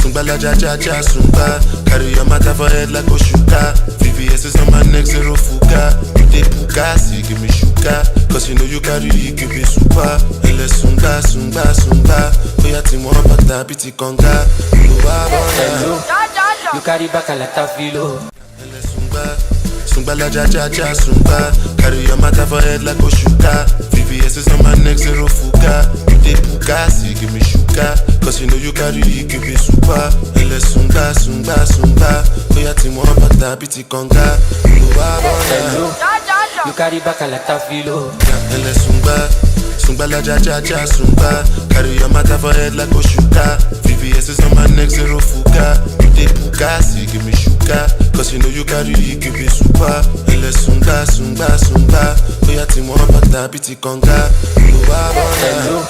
Sungba la ja ja ja sungba. Carry your matter for head like Oshuka. VVS is on my neck, zero fuka. You dey puka, see give me shuka. Cause you know you carry, give me super. Ele sungba, sungba, sungba. Oya ti mo pata biti konga. Hello, you carry back a lot of filo. Ele sungba. Sungba la ja ja ja sungba. Carry your matter for head like Oshuka. VVS is on my neck, zero fuka. You dey puka, see give me shuka. Cause you know you carry, give me super. Ele sungba, sungba, sungba. Oya ti mo pata biti konga. Hello, you carry back a lot of filo. Ele sungba. Sungba la ja ja ja sungba. Carry your matter for head like Oshuka. VVS is on my neck, zero fuka. You dey puka, see give me shuka. Cause you know you carry, give me super. Ele sungba, sungba, sungba. Oya ti mo pata biti konga. Hello,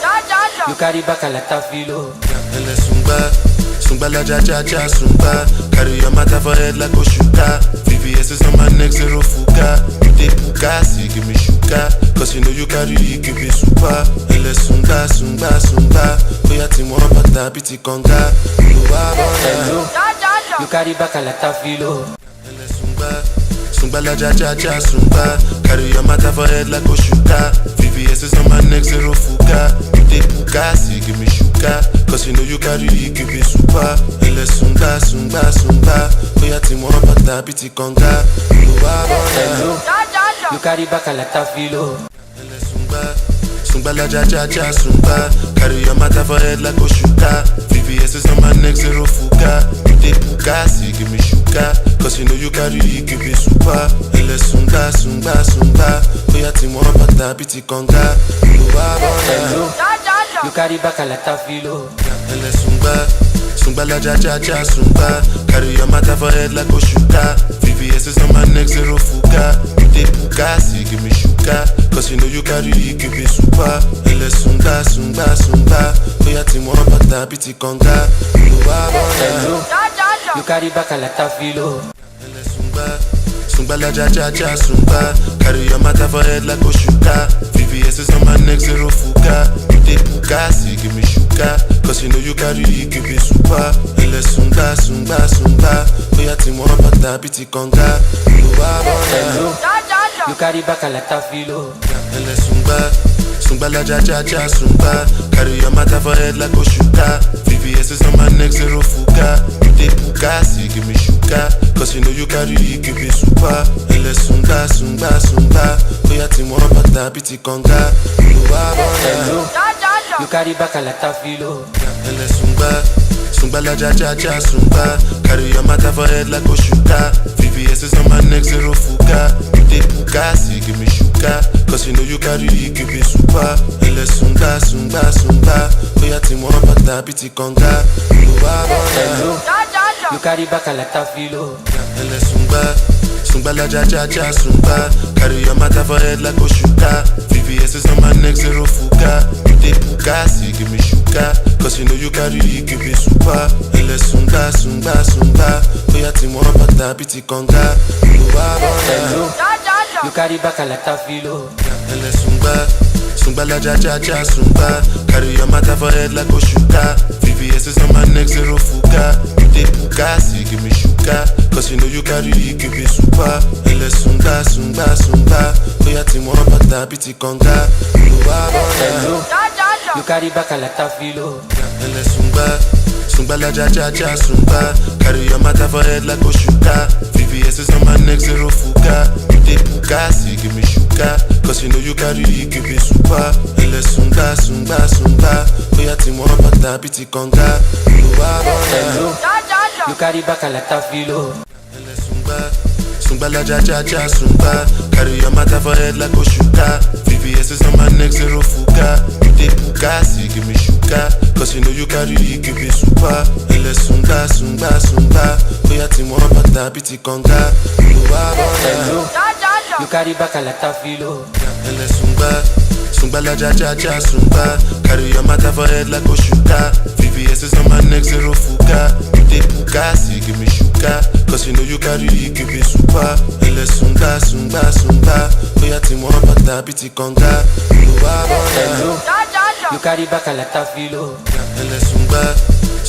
you carry back a lot of filo. Ele sungba. Sungba la ja ja ja sungba. Carry your matter for head like Oshuka. VVS is on my neck, zero fuka. You dey puka, see give me shuka. Cause you know you carry, give me super. Ele sungba, sungba, sungba. Oya ti mo pata biti konga. Hello, you carry back a lot of filo. Ele sungba. Sungba la ja ja ja sungba. Carry your matter for head like Oshuka. VVS is on my neck, zero fuka. You dey puka, see give me shuka. Cause you know you carry, give me super. Ele sungba, sungba, sungba. Oya ti mo pata biti konga. Hello, you carry back a lot of filo. Ele sungba. Sungba la ja ja ja sungba. Carry your matter for head like Oshuka. VVS is on my neck, zero fuka. You dey puka, see give me shuka. Cause you know you carry, give me super. Ele sungba, sungba, sungba. Oya ti mo pata biti konga. Hello, you carry back a lot of filo. Ele sungba. Sungba la ja ja ja sungba. Carry your matter for head like Oshuka. VVS is on my neck, zero fuka. You dey puka, see give me shuka. Cause you know you carry, give me super. Ele sungba, sungba, sungba. Oya ti mo pata biti konga. Hello, you carry back a lot of filo. Ele sungba. Sungba la ja ja ja sungba. Carry your matter for head like Oshuka. VVS is on my neck, zero fuka. You dey puka, see give me shuka. Cause you know you carry, give me super. Ele sungba, sungba, sungba. Oya ti mo pata biti konga. Hello, you carry back a lot of filo. Ele sungba. Sungba la ja ja ja sungba. Carry your matter for head like Oshuka. VVS is on my neck, zero fuka. You dey puka, see give me shuka. Cause you know you carry, give me super. Ele sungba, sungba, sungba. Oya ti mo pata biti konga. Hello, you carry back a lot of filo. Ele sungba. Sungba la ja ja ja sungba. Carry your matter for head like Oshuka. VVS is on my neck, zero fuka. You dey puka, see give me shuka. Cause you know you carry, give me super. Ele sungba, sungba, sungba. Oya ti mo pata biti konga. Hello, you carry back a lot of filo. Ele sungba. Sungba la ja ja ja sungba. Carry your matter for head like Oshuka. VVS is on my neck, zero fuka. You dey puka, see give me shuka. Cause you know you carry, give me super. Ele sungba, sungba, sungba. Oya ti mo pata biti konga. Hello, you carry back a lot of filo. Ele sungba. Sungba la ja ja ja sungba. Carry your matter for head like Oshuka. VVS is on my neck, zero fuka. You dey puka, see give me shuka. Cause you know you carry, give me super. Ele sungba, sungba, sungba. Oya ti mo pata biti konga. Hello, you carry back a lot of filo. Ele sungba. Sungba la ja ja ja sungba. Carry your matter for head like Oshuka. VVS is on my neck, zero fuka. You dey puka, see give me shuka. Cause you know you carry, give me super. Ele sungba, sungba, sungba. Oya ti mo pata biti konga. Hello, you carry back a lot of filo. Ele sungba. Sungba la ja ja ja sungba. Carry your matter for head like Oshuka. VVS is on my neck, zero fuka. You dey puka, see give me shuka. Cause you know you carry, give me super. Ele sungba, sungba, sungba. Oya ti mo pata biti konga. Hello, you carry back a lot of filo. Ele sungba. Sungba la ja ja ja sungba. Carry your matter for head like Oshuka. VVS is on my neck, zero fuka. You dey puka, see give me shuka. Cause you know you carry, give me super. Ele sungba, sungba, sungba. Oya ti mo pata biti konga. Hello, you carry back a lot of filo. Ele sungba.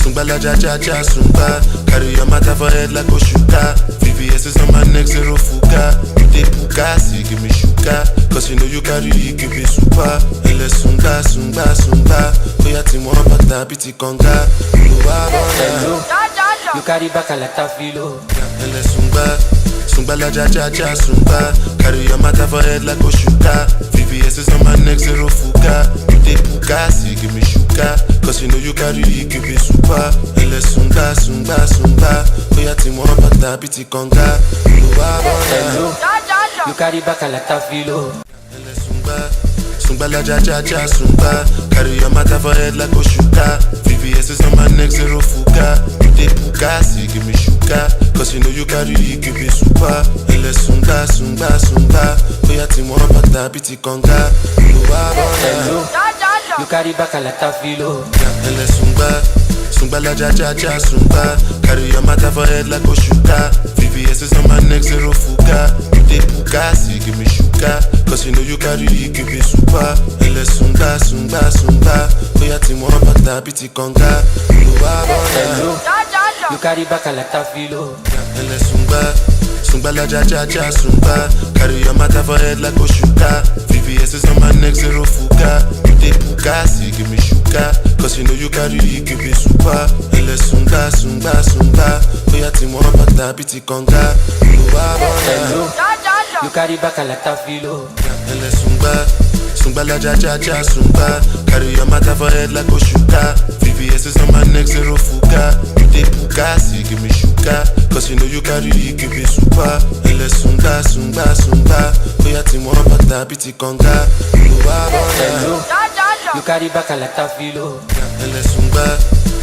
Sungbala ja ja ja sungba. Carry your matter for head like Oshuka. VVS is on my neck, zero fuka. You dey puka, see give me shuka. Cause you know you carry, give me super. Ele sunga, sunga, sunga. Oya ti mo bata biti konga. Hello, you carry back a lot of filo. Ele sunga. Sungbala ja ja ja sungba. Carry your matter for head like Oshuka. VVS is on my neck, zero fuka. You dey puka, see give me shuka. Cause you know you carry, give me super. Ele sunga, sunga, sunga. Oya ti mo bata biti konga. Hello, you carry back a lot of filo. Ele sunga. Sungbala ja ja ja sungba. Carry your matter for head like Oshuka. VVS is on my neck, zero fuka. You dey puka, see give me shuka. Cause you know you carry, give me super. Ele sunga, sunga, sunga. Oya ti mo bata biti konga. Hello, you carry back a lot of filo. Ele sunga. Sungbala ja ja ja sungba. Carry your matter for head like Oshuka. VVS is on my neck, zero fuka. You dey puka, see give me shuka. Cause you know you carry, give me super. Ele sunga, sunga, sunga. Oya ti mo bata biti konga. Hello, you carry back a lot of filo. Ele sunga. Sungbala ja ja ja sungba. Carry your matter for head like Oshuka. VVS is on my neck, zero fuka. You dey puka, see give me shuka. Cause you know you carry, give me super. Ele sunga, sunga, sunga. Oya ti mo bata biti konga. Hello, you carry back a lot of filo. Ele sunga. Sungbala ja ja ja sungba. Carry your matter for head like Oshuka. VVS is on my neck, zero fuka. You dey puka, see give me shuka. Cause you know you carry, give me super. Ele sunga, sunga, sunga. Oya ti mo bata biti konga. Hello, you carry back a lot of filo. Ele sunga.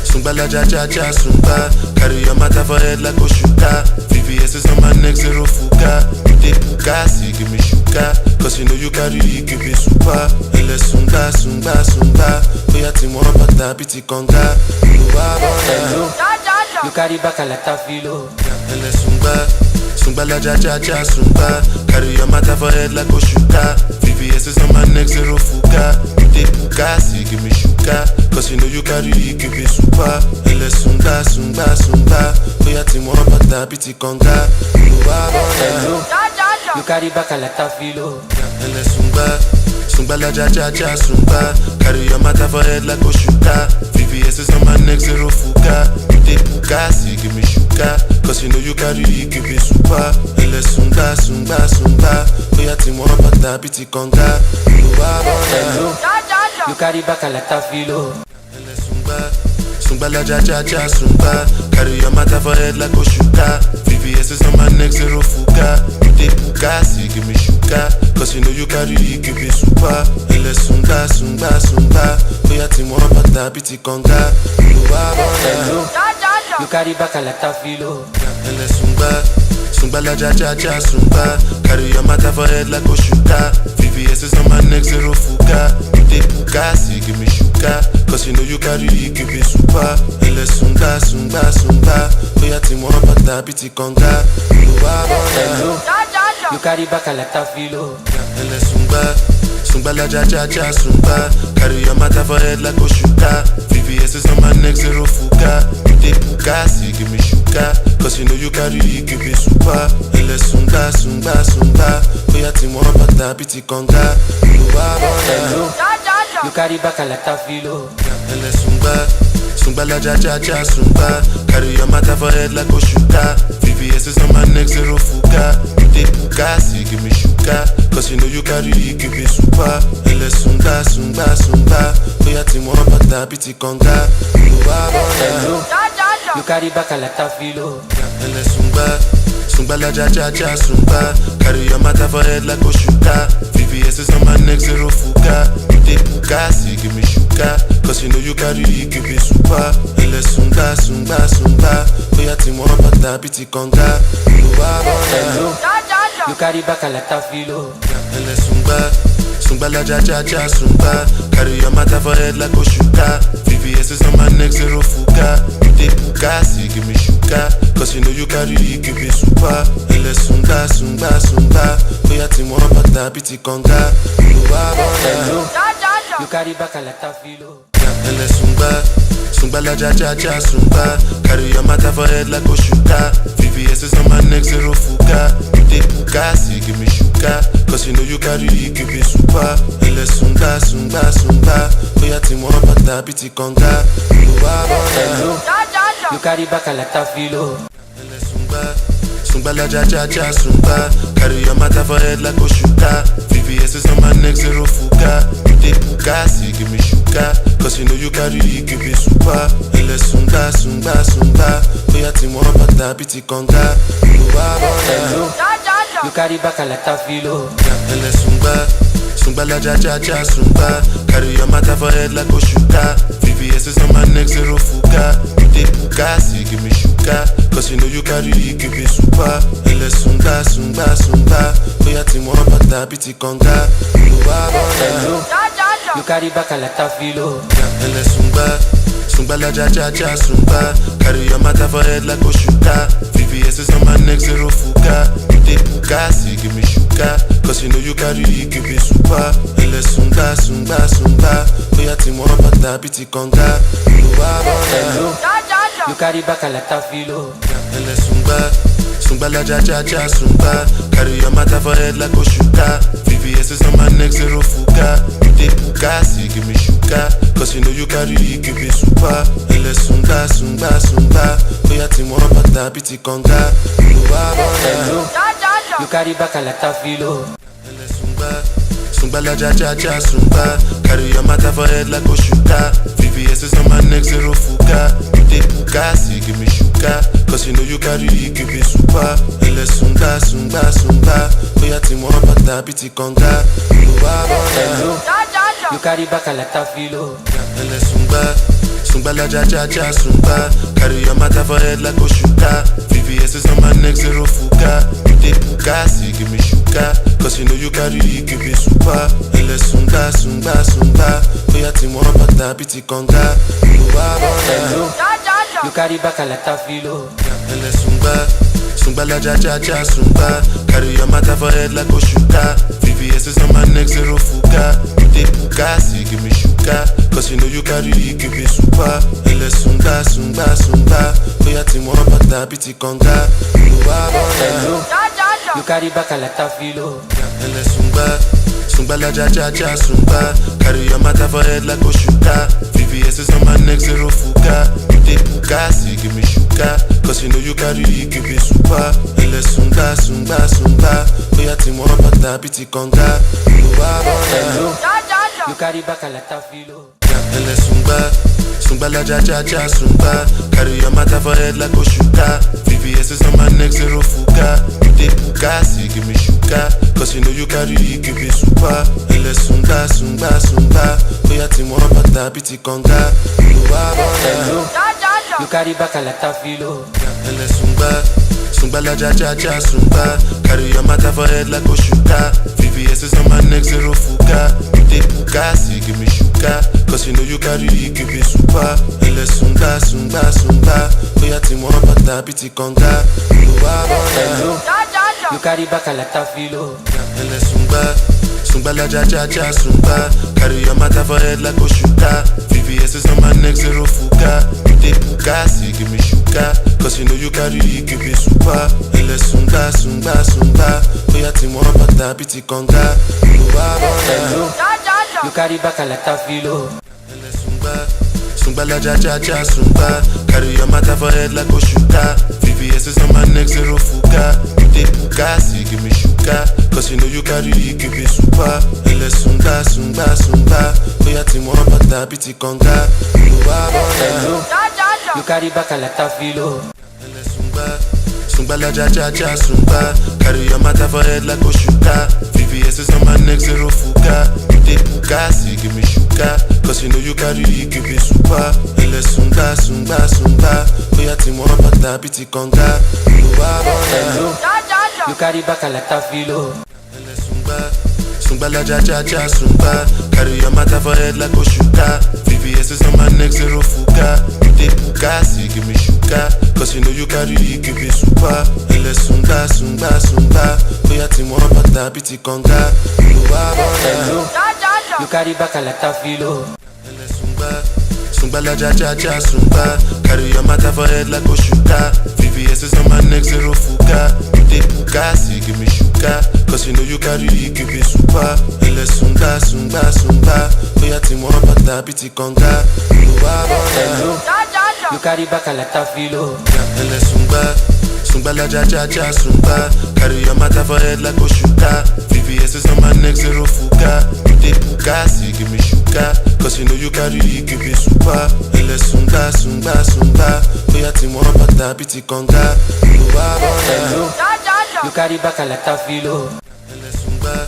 Sungbala ja ja ja sungba. Carry your matter for head like Oshuka. VVS is on my neck, zero fuka. You dey puka, see give me shuka. Cause you know you carry, give me super. Ele sunga, sunga, sunga. Oya ti mo bata biti konga. Hello, you carry back a lot of filo. Ele sunga. Sungbala ja ja ja sungba. Carry your matter for head like Oshuka. VVS is on my neck, zero fuka. You dey puka, see give me shuka. Cause you know you carry, give me super. Ele sunga, sunga, sunga. Oya ti mo bata biti konga. Hello, you carry back a lot of filo. Ele sunga. Sungbala ja ja ja sungba. Carry your matter for head like Oshuka. VVS is on my neck, zero fuka. You dey puka, see give me shuka. Cause you know you carry, give me super. Ele sunga, sunga, sunga. Oya ti mo bata biti konga. Hello, you carry back a lot of filo. Ele sunga. Sungbala ja ja ja sungba. Carry your matter for head like Oshuka. VVS is on my neck, zero fuka. You dey puka, see give me shuka. Cause you know you carry, give me super. Ele sunga, sunga, sunga. Oya ti mo bata biti konga. Hello, you carry back a lot of filo. Ele sunga. Sungbala ja ja ja sungba. Carry your matter for head like Oshuka. VVS is on my neck, zero fuka. You dey puka, see give me shuka. Cause you know you carry, give me super. Ele sunga, sunga, sunga. Oya ti mo bata biti konga. Hello, you carry back a lot of filo. Ele sunga. Sungbala ja ja ja sungba. Carry your matter for head like Oshuka. VVS is on my neck, zero fuka. You dey puka, see give me shuka. Cause you know you carry, give me super. Ele sunga, sunga, sunga. Oya ti mo bata biti konga. Hello, you carry back a lot of filo. Ele sunga. Sungbala ja ja ja sungba. Carry your matter for head like Oshuka. VVS is on my neck, zero fuka. You dey puka, see give me shuka. Cause you know you carry, give me super. Ele sunga, sunga, sunga. Oya ti mo bata biti konga. Hello, you carry back a lot of filo. Ele sunga. Sungbala ja ja ja sungba. Carry your matter for head like Oshuka. VVS is on my neck, zero fuka. You dey puka, see give me shuka. Cause you know you carry, give me super. Ele sunga, sunga, sunga. Oya ti mo bata biti konga. Hello, you carry back a lot of filo. Ele sunga. Sungbala ja ja ja sungba. Carry your matter for head like Oshuka. VVS is on my neck, zero fuka. You dey puka, see give me shuka. Cause you know you carry, give me super. Ele sunga, sunga, sunga. Oya ti mo bata biti konga. Hello, you carry back a lot of filo. Ele sunga. Sungbala ja ja ja sungba. Carry your matter for head like Oshuka. VVS is on my neck, zero fuka. You dey puka, see give me shuka. Cause you know you carry, give me super. Ele sunga, sunga, sunga. Oya ti mo bata biti konga. Hello, you carry back a lot of filo. Ele sunga. Sungbala ja ja ja sungba. Carry your matter for head like Oshuka. VVS is on my neck, zero fuka. You dey puka, see give me shuka. Cause you know you carry, give me super. Ele sunga, sunga, sunga. Oya ti mo bata biti konga. Hello, you carry back a lot of filo. Ele sunga. Sungbala ja ja ja sungba. Carry your matter for head like Oshuka. VVS is on my neck, zero fuka. You dey puka, see give me shuka. Cause you know you carry, give me super. Ele sunga, sunga, sunga. Oya ti mo bata biti konga. Hello, you carry back a lot of filo. Ele sunga. Sungbala ja ja ja sungba. Carry your matter for head like Oshuka. VVS is on my neck, zero fuka. You dey puka, see give me shuka. Cause you know you carry, give me super. Ele sunga, sunga, sunga. Oya ti mo bata biti konga. Hello, you carry back a lot of filo. Ele sunga. Sungbala ja ja ja sungba. Carry your matter for head like Oshuka. VVS is on my neck, zero fuka. You dey puka, see give me shuka. Cause you know you carry, give me super. Ele sunga, sunga, sunga. Oya ti mo bata biti konga. Hello, you carry back a lot of filo. Ele sunga. Sungbala ja ja ja sungba. Carry your matter for head like Oshuka. VVS is on my neck, zero fuka. You dey puka, see give me shuka. Cause you know you carry, give me super. Ele sunga, sunga, sunga. Oya ti mo bata biti konga. Hello, you carry back a lot of filo. Ele sunga. Sungbala ja ja ja sungba. Carry your matter for head like Oshuka. VVS is on my neck, zero fuka. You dey puka, see give me shuka. Cause you know you carry, give me super. Ele sunga, sunga, sunga. Oya ti mo bata biti konga. Hello, you carry back a lot of filo. Ele sunga. Sungbala ja ja ja sungba. Carry your matter for head like Oshuka. VVS is on my neck, zero fuka. You dey puka, see give me shuka. Cause you know you carry, give me super. Ele sunga, sunga, sunga. Oya ti mo bata biti konga. Hello, you carry back a lot of filo. Ele sunga. Sungbala ja ja ja sungba. Carry your matter for head like Oshuka. VVS is on my neck, zero fuka. You dey puka, see give me shuka. Cause you know you carry, give me super. Ele sunga, sunga, sunga. Oya ti mo bata biti konga. Hello, you carry back a lot of filo. Ele sunga. Sungbala ja ja ja sungba. Carry your matter for head like Oshuka. VVS is on my neck, zero fuka. You dey puka, see give me shuka. Cause you know you carry, give me super. Ele sunga, sunga, sunga. Oya ti mo bata biti konga. Hello, you carry back a lot of filo. Ele sunga. Sungbala ja ja ja sungba. Carry your matter for head like Oshuka. VVS is on my neck, zero fuka. You dey puka, see give me shuka. Cause you know you carry, give me super. Ele sunga, sunga, sunga. Oya ti mo bata biti konga. Hello, you carry back a lot of filo. Ele sunga. Sungbala ja ja ja sungba. Carry your matter for head like Oshuka. VVS is on my neck, zero fuka. You dey puka, see give me shuka. Cause you know you carry, give me super. Ele sunga, sunga, sunga. Oya ti mo bata biti konga. Hello, you carry back a lot of filo. Ele sunga. Sungbala ja ja ja sungba. Carry your matter for head like Oshuka. VVS is on my neck, zero fuka. You dey puka, see give me shuka. Cause you know you carry, give me super. Ele sunga, sunga, sunga. Oya ti mo bata biti konga. Hello, you carry back a lot of filo. Ele sunga. Sungbala ja ja ja sungba. Carry your matter for head like Oshuka. VVS is on my neck, zero fuka. You dey puka, see give me shuka. Cause you know you carry, give me super. Ele sunga, sunga, sunga. Oya ti mo bata biti konga. Hello, you carry back a lot of filo. Ele sunga. Sungbala ja ja ja sungba. Carry your matter for head like Oshuka. VVS is on my neck, zero fuka. You dey puka, see give me shuka. Cause you know you carry, give me super. Ele sunga, sunga, sunga. Oya ti mo bata biti konga. Hello, you carry back a lot of filo. Ele sunga. Sungbala ja ja ja sungba. Carry your matter for head like Oshuka. VVS is on my neck, zero fuka. You dey puka, see give me shuka. Cause you know you carry, give me super. Ele sunga, sunga, sunga. Oya ti mo bata biti konga. Hello, you carry back a lot of filo. Ele sunga. Sungbala ja ja ja sungba. Carry your matter for head like Oshuka. VVS is on my neck, zero fuka. You dey puka, see give me shuka. Cause you know you carry, give me super. Ele sunga, sunga, sunga. Oya ti mo bata biti konga. Hello, you carry back a lot of filo. Ele sunga.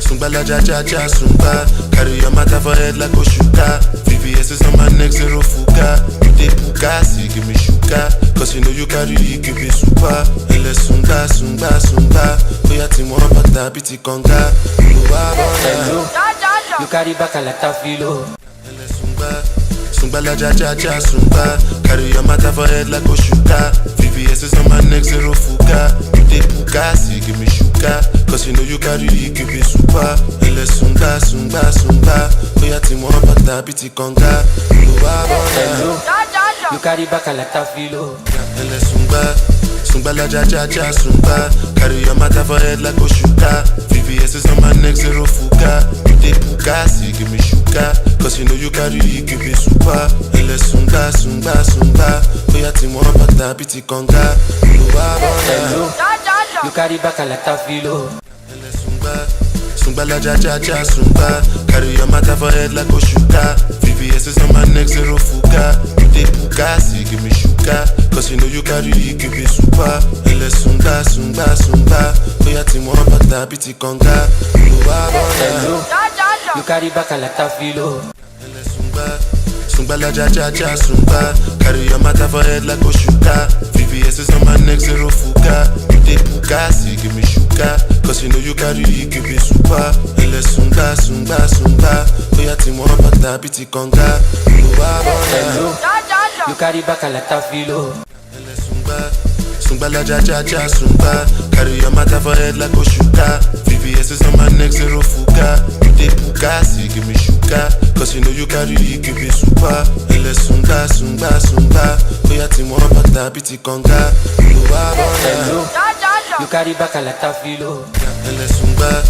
Sungbala ja ja ja sungba. Carry your matter for head like Oshuka. VVS is on my neck, zero fuka. You dey puka, see give me shuka. Cause you know you carry, give me super. Ele sunga, sunga, sunga. Oya ti mo bata biti konga. Hello, you carry back a lot of filo. Ele sunga. Sungbala ja ja ja sungba. Carry your matter for head like Oshuka. VVS is on my neck, zero fuka. You dey puka, see give me shuka. Cause you know you carry, give me super. Ele sunga, sunga, sunga. Oya ti mo bata biti konga. Hello, you carry back a lot of filo. Ele sunga. Sungbala ja ja ja sungba. Carry your matter for head like Oshuka. VVS is on my neck, zero fuka. You dey puka, see give me shuka. Cause you know you carry, give me super. Ele sunga, sunga, sunga. Oya ti mo bata biti konga. Hello, you carry back a lot of filo. Ele sunga. Sungbala ja ja ja sungba. Carry your matter for head like Oshuka. VVS is on my neck, zero fuka. You dey puka, see give me shuka. Cause you know you carry, give me super. Ele sunga, sunga, sunga. Oya ti mo bata biti konga. Hello, you carry back a lot of filo. Ele sunga. Sungbala ja ja ja sungba. Carry your matter for head like Oshuka. VVS is on my neck, zero fuka. You dey puka, see give me shuka. Cause you know you carry, give me super. Ele sunga, sunga, sunga. Oya ti mo bata biti konga. Hello, you carry back a lot of filo. Ele sunga. Sungbala ja ja ja sungba. Carry your matter for head like Oshuka. VVS is on my neck, zero fuka. You dey puka, see give me shuka. Cause you know you carry, give me super. Ele sunga, sunga, sunga. Oya ti mo bata biti konga. Hello, you carry back a lot of filo. Ele sunga.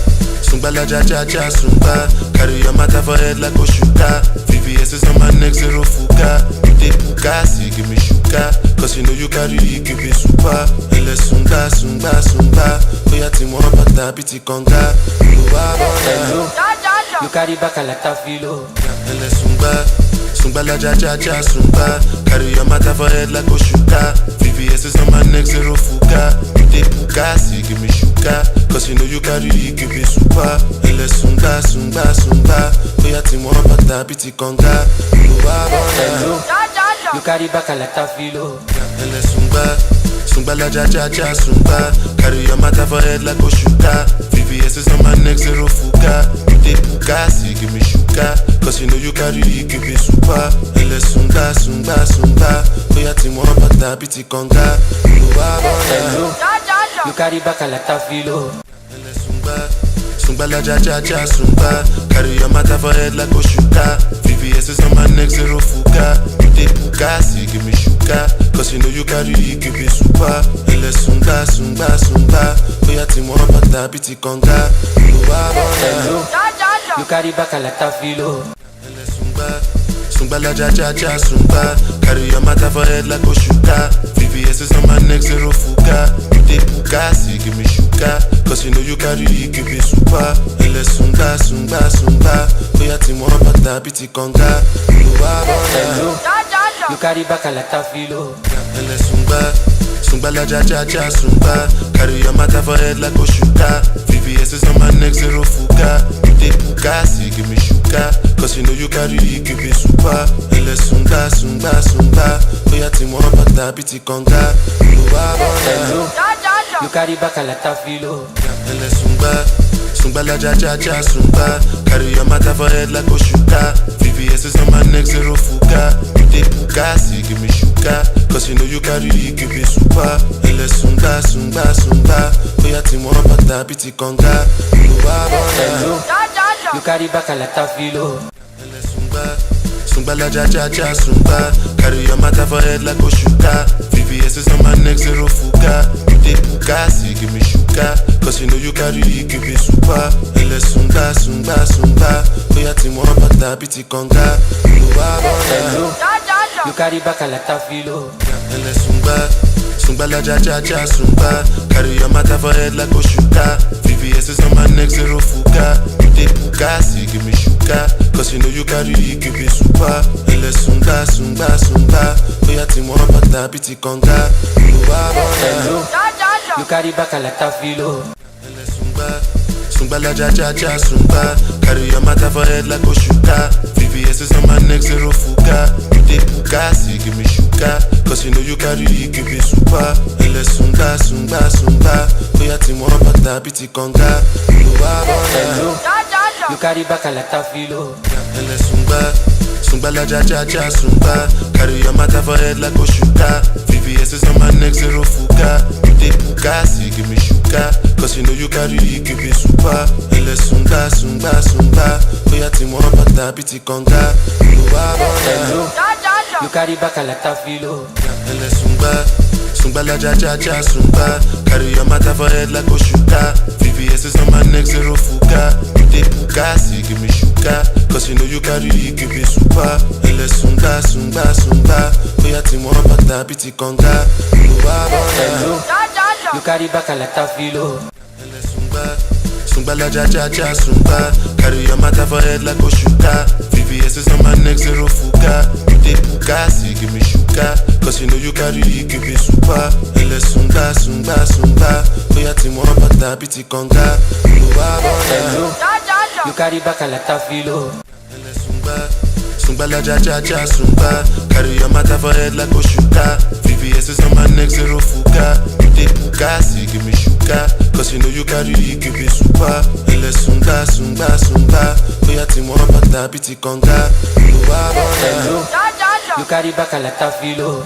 Sungbala ja ja ja sungba. Carry your matter for head like Oshuka. VVS is on my neck, zero fuka. You dey puka, see give me shuka. Cause you know you carry, give me super. Ele sunga, sunga, sunga. Oya ti mo bata biti konga. Hello, you carry back a lot of filo. Ele sunga. Sungbala ja ja ja sungba. Carry your matter for head like Oshuka. VVS is on my neck, zero fuka. You dey puka, see give me shuka. Cause you know you carry, give me super. Ele sunga, sunga, sunga. Oya ti mo bata biti konga. Hello, you carry back a lot of filo. Ele sunga. Sungbala ja ja ja sungba. Carry your matter for head like Oshuka. VVS is on my neck, zero fuka. You dey puka, see give me shuka. Cause you know you carry, give me super. Ele sunga, sunga, sunga. Oya ti mo bata biti konga. Hello, you carry back a lot of filo. Ele sunga. Sungbala ja ja ja sungba. Carry your matter for head like Oshuka. VVS is on my neck, zero fuka. You dey puka, see give me shuka. Cause you know you carry, give me super. Ele sunga, sunga, sunga. Oya ti mo bata biti konga. Hello, you carry back a lot of filo. Ele sunga. Sungbala ja ja ja sungba. Carry your matter for head like Oshuka. VVS is on my neck, zero fuka. You dey puka, see give me shuka. Cause you know you carry, give me super. Ele sunga, sunga, sunga. Oya ti mo bata biti konga. Hello, you carry back a lot of filo. Ele sunga. Sungbala ja ja ja sungba. Carry your matter for head like Oshuka. VVS is on my neck, zero fuka. You dey puka, see give me shuka. Cause you know you carry, give me super. Ele sunga, sunga, sunga. Oya ti mo bata biti konga. Hello, you carry back a lot of filo. Ele sunga. Sungbala ja ja ja sungba. Carry your matter for head like Oshuka. VVS is on my neck, zero fuka. You dey puka, see give me shuka. Cause you know you carry, give me super. Ele sunga, sunga, sunga. Oya ti mo bata biti konga. Hello, you carry back a lot of filo. Ele sunga. Sungbala ja ja ja sungba. Carry your matter for head like Oshuka. VVS is on my neck, zero fuka. You dey puka, see give me shuka. Cause you know you carry, give me super. Ele sunga, sunga, sunga. Oya ti mo bata biti konga. Hello, you carry back a lot of filo. Ele sunga. Sungbala ja ja ja sungba. Carry your matter for head like Oshuka. VVS is on my neck, zero fuka. You dey puka, see give me shuka. Cause you know you carry, give me super. Ele sunga, sunga, sunga. Oya ti mo bata biti konga. Hello, you carry back a lot of filo. Ele sunga. Sungbala ja ja ja sungba. Carry your matter for head like Oshuka. VVS is on my neck, zero fuka. You dey puka, see give me shuka. Cause you know you carry, give me super. Ele sunga, sunga, sunga. Oya ti mo bata biti konga. Hello, you carry back a lot of filo. Ele sunga. Sungbala ja ja ja sungba. Carry your matter for head like Oshuka. VVS is on my neck, zero fuka. You dey puka, see give me shuka. Cause you know you carry, give me super. Ele sunga, sunga, sunga. Oya ti mo bata biti konga. Hello, you carry back a lot of filo. Ele sunga. Sungbala ja ja ja sungba. Carry your matter for head like Oshuka. VVS is on my neck, zero fuka. You dey puka, see give me shuka. Cause you know you carry, give me super. Ele sunga, sunga, sunga. Oya ti mo bata biti konga. Hello, you carry back a lot of filo. Ele sunga. Sungbala ja ja ja sungba. Carry your matter for head like Oshuka. VVS is on my neck, zero fuka. You dey puka, see give me shuka. Cause you know you carry, give me super. Ele sunga, sunga, sunga. Oya ti mo bata biti konga. Hello, you carry back a lot of filo. Ele sunga. Sungbala ja ja ja sungba. Carry your matter for head like Oshuka. VVS is on my neck, zero fuka. You dey puka, see give me shuka. Cause you know you carry, give me super. Ele sunga, sunga, sunga. Oya ti mo bata biti konga. Hello, you carry back a lot of filo.